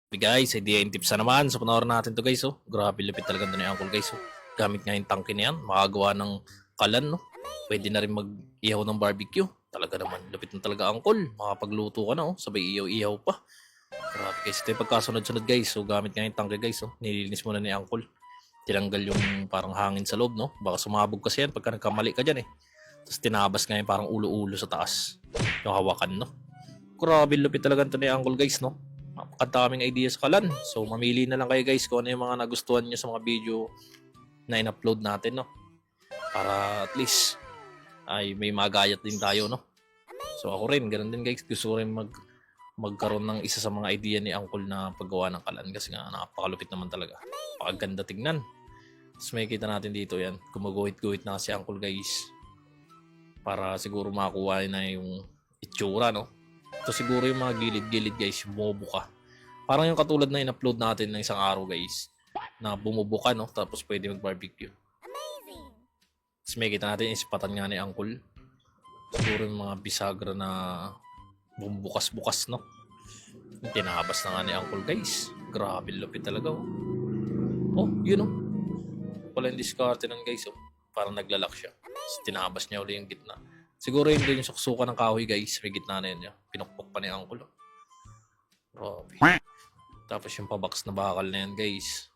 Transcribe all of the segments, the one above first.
Hey guys, idea and tips na naman. So panoorin natin to guys. Oh. Grabe lupit talaga doon ni Uncle guys. Oh. Gamit nga yung tangke na yan. Makagawa ng kalan. No? Pwede na rin mag-ihaw ng barbecue. Talaga naman. Lupit na talaga Uncle. Makapagluto ka na. Oh. Sabay ihaw-ihaw pa. Grabe guys. Ito yung pagkasunod-sunod guys. So gamit nga yung tangke guys. Oh. Nililinis muna ni Uncle. Tinanggal yung parang hangin sa loob. No? Baka sumabog kasi yan pagka nagkamali ka dyan eh. Tapos tinabas nga yung parang ulo-ulo sa taas. Yung hawakan. No? Grabe lupit talaga ito ni Uncle guys. No? Napakadaming idea sa kalan. So, mamili na lang kayo guys kung ano yung mga nagustuhan nyo sa mga video na in-upload natin, no? Para at least ay may magayat din tayo, no? So, ako rin, ganun din guys. Gusto ko rin magkaroon ng isa sa mga idea ni Uncle na paggawa ng kalan kasi nga napakalupit naman talaga. Napakaganda tignan. Tapos may kita natin dito yan. Gumuguhit-guhit na si Uncle guys. Para siguro makakuha na yung itsura, no? Ito siguro yung mga gilid-gilid guys, bumubuka. Parang yung katulad na in-upload natin ng isang araw guys, na bumubuka no, tapos pwede mag-barbecue. Tapos may kita natin, ispatan nga ni Uncle. Siguro yung mga bisagra na bumubukas-bukas no. Tinabas na nga ni Uncle guys. Grabe lupit talaga oh. Oh, yun oh. Wala yung diskarte ng guys oh. Parang naglalak siya. Tapos tinabas niya ulit yung gitna. Siguro yun din yung suksukan ng kahoy guys. May gitna na yun. Pinukpok pa ni Uncle. Grabe. Tapos yung pabox na bakal na yan guys.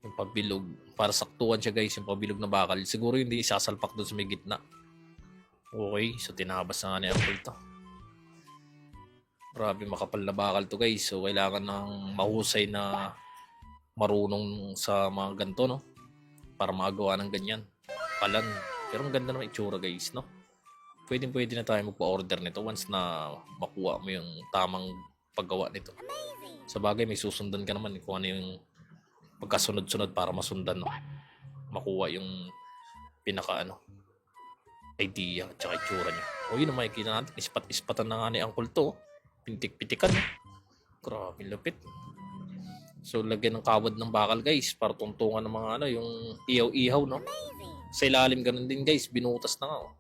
Yung pabilog. Para saktuan siya guys. Yung pabilog na bakal. Siguro hindi isasalpak doon sa may gitna. Okay. So tinabas na nga ni Uncle to. Grabe makapal na bakal to guys. So kailangan ng mahusay na marunong sa mga ganito no. Para magawa ng ganyan. Kalan. Pero ang ganda naman itsura guys no. Pwede na tayo magpa-order nito once na makuha mo yung tamang paggawa nito. Sa bagay, may susundan ka naman kung ano yung pagkasunod-sunod para masundan. No? Makuha yung pinaka idea at saka itsura niya. O yun ang makikita natin. Ispat-ispatan na nga ni Uncle to. Pintik-pitikan. No? Grabe lapit. So, lagyan ng kawad ng bakal guys para tuntungan ng mga yung ihaw-ihaw. No? Sa ilalim ganun din guys. Binutas na nga. Oh.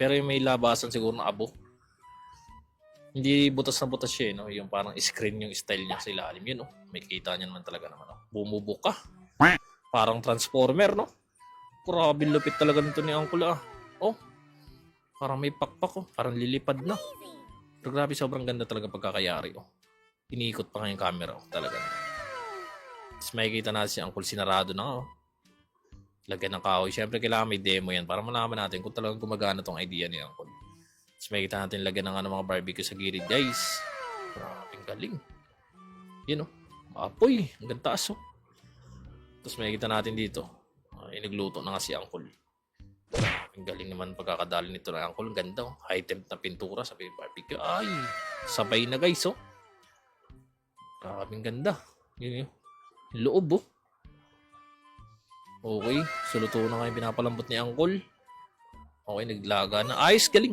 Pero yung may labasan siguro na abo. Hindi butas na butas siya, no? Yung parang screen yung style niya sa ilalim. Yun, no? May kita niya naman talaga naman, no? Bumubuka. Parang transformer, no? Grabe lupit talaga nito ni Uncle, ah. Oh, parang may pakpak, oh. Parang lilipad na. Pero grabe, sobrang ganda talaga pagkakayari, oh. Iniikot pa nga yung camera, oh. Talaga. Tapos makikita natin si Uncle sinarado na, oh. Lagyan ng kahoy. Siyempre, kailangan may demo yan para malaman natin kung talagang gumagana tong idea ni Uncle. Tapos makikita natin lagyan ng mga barbecue sa gilid, guys. Maraming galing. Yun, oh. Apoy. Ang gantaas, oh. Tapos makikita natin dito. Inagluto na nga si Uncle. Maraming galing naman pagkakadali nito na Uncle. Ang ganda, oh. High temp na pintura sa barbecue. Ay, sabay na, guys, oh. Maraming ganda. Yun, yun. Loob, oh. Okay, so luto na nga yung pinapalambot ni Uncle. Okay, naglaga na. Ayos, galing.